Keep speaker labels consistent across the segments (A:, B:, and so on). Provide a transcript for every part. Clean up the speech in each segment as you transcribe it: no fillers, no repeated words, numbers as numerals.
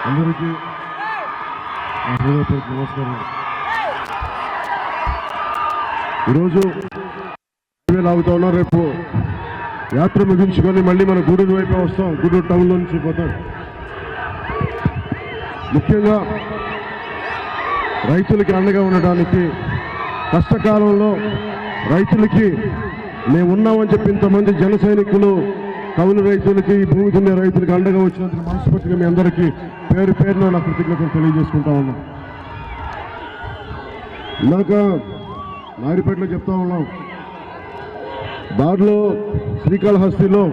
A: అందరికీ హృదయపూర్వక నమస్కారం. ఈరోజు ఆగుతా ఉన్నాం. రేపు యాత్ర ముగించుకొని మళ్ళీ మన గూడూరు వైపు వస్తాం. గూడూరు టౌన్లో నుంచి పోతాం. ముఖ్యంగా రైతులకి అండగా ఉండడానికి, కష్టకాలంలో రైతులకి మేము ఉన్నామని చెప్పి ఇంతమంది జన సైనికులు కౌలు రైతులకి, భూమి దున్నే రైతులకి అండగా వచ్చినందుకు మనస్ఫూర్తిగా మీ అందరికీ పేరు పేరున నా కృతజ్ఞతలు తెలియజేసుకుంటా ఉన్నాం. ఇందాక నాయుడుపేటలో చెప్తా ఉన్నాం, దారిలో శ్రీకాళహస్తిలో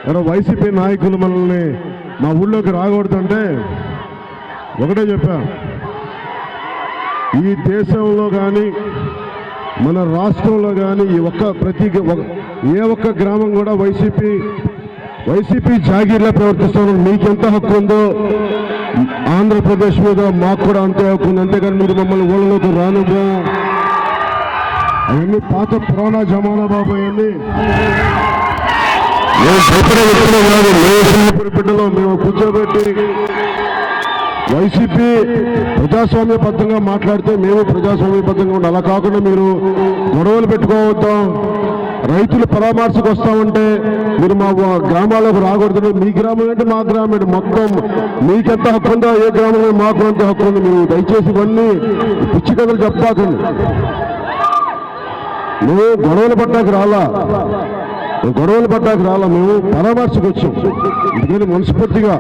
A: ఎవరో వైసీపీ నాయకులు మనల్ని మా ఊళ్ళోకి రాకూడదంటే ఒకటే చెప్పా, ఈ దేశంలో కానీ మన రాష్ట్రంలో కానీ ఏ ఒక్క గ్రామం కూడా వైసీపీ జాగీర్లా ప్రవర్తిస్తాను. మీకెంత హక్కు ఉందో ఆంధ్రప్రదేశ్ మీద మాకు కూడా అంతే హక్కు ఉంది. అంతేగాని మీరు మమ్మల్ని ఊళ్ళలోకి రానుగా, అవన్నీ పాత పురాణ జమానా బాబు. అవన్నీ బిడ్డలో మేము కూర్చోబెట్టి వైసీపీ ప్రజాస్వామ్యబద్ధంగా మాట్లాడితే మేము ప్రజాస్వామ్యబద్ధంగా ఉండాలి. అలా కాకుండా మీరు గొడవలు పెట్టుకోవద్దాం, రైతులు పరామర్శకు వస్తామంటే మీరు మా గ్రామాలకు రాకూడదు. మీ గ్రామం ఏంటి, మా గ్రామం ఏంటి, మొత్తం మీకెంత హక్కు ఉందో ఏ గ్రామంలో మాకు ఎంత హక్కు ఉంది. మీరు దయచేసి ఇవన్నీ పిచ్చి కథలు చెప్పాకండి. మేము గొడవలు పడ్డాక రాలా, మేము పరామర్శకు వచ్చాం. అందుకని మనస్ఫూర్తిగా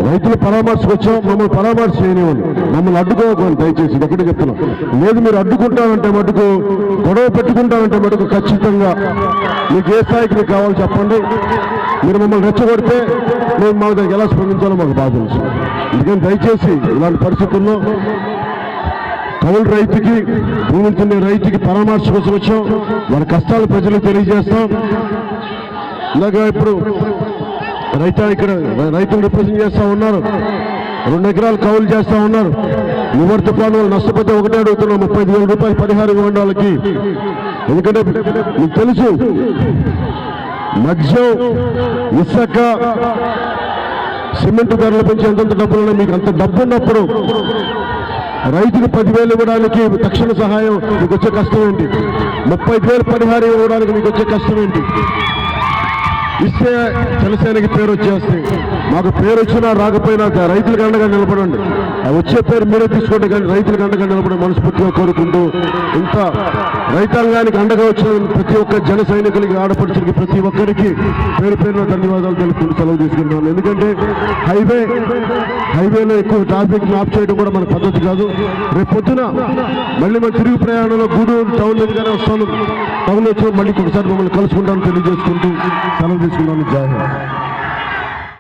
A: రైతులు పరామర్శకు వచ్చాం. మమ్మల్ని పరామర్శ చేయనివ్వండి, మమ్మల్ని అడ్డుకోకండి దయచేసి. ఒకటే చెప్తున్నాం. లేదు మీరు అడ్డుకుంటానంటే మటుకు, గొడవ పెట్టుకుంటానంటే మటుకు ఖచ్చితంగా మీకు ఏ స్థాయికి మీకు కావాలో చెప్పండి. మీరు మమ్మల్ని రెచ్చగొడితే మేము మా దగ్గర ఎలా స్పందించాలో మాకు బాధ తెలుసు. అందుకని దయచేసి ఇలాంటి పరిస్థితుల్లో కౌలు రైతుకి, భూములు తినే రైతుకి పరామర్శ కోసం వచ్చాం. వాళ్ళ కష్టాలు ప్రజలకు తెలియజేస్తాం. ఇలాగా ఇప్పుడు ఇక్కడ రైతులు రిప్రజెంట్ చేస్తూ ఉన్నారు. 2 ఎకరాలు కౌలు చేస్తూ ఉన్నారు. నివర్ తుఫాను నష్టపోతే ఒకటే అడుగుతున్నాం, 35,000 రూపాయలు పరిహారం ఇవ్వండి వాళ్ళకి. ఎందుకంటే మీకు తెలుసు, మద్యం, ఇసుక, సిమెంట్ ధరలు పెంచి ఎంతంత డబ్బులు ఉన్నాయి. మీకు అంత డబ్బు ఉన్నప్పుడు రైతుకు 10,000 ఇవ్వడానికి తక్షణ సహాయం మీకు వచ్చే కష్టం ఏంటి? 35,000 పరిహారం ఇవ్వడానికి మీకు వచ్చే కష్టం ఏంటి? ఇస్తే జనసేనకి పేరు వచ్చేస్తే, మాకు పేరు వచ్చినా రాకపోయినా రైతులకు అండగా నిలబడండి. వచ్చే పేరు మీరే తీసుకోండి, కానీ రైతులకు అండగా నిలబడి మనస్ఫూర్తిగా కోరుకుంటూ, ఇంత రైతాంగానికి అండగా వచ్చిన ప్రతి ఒక్క జన సైనికులకి, ఆడపడుచులకి, ప్రతి ఒక్కరికి పేరు పేరున ధన్యవాదాలు తెలుపుకుంటూ సెలవు తీసుకుంటున్నాను. ఎందుకంటే హైవేలో ఎక్కువ ట్రాఫిక్ ఆఫ్ చేయడం కూడా మన పద్ధతి కాదు. రేపు పొద్దున మళ్ళీ మన తిరుగు ప్రయాణంలో గూడూరు టౌన్ మీదుగానే వస్తాను. టౌన్ వచ్చి మళ్ళీ ఒకసారి మమ్మల్ని కలుసుకుంటాను తెలియజేసుకుంటూ సెలవు తీసుకున్నాను. జై హింద్.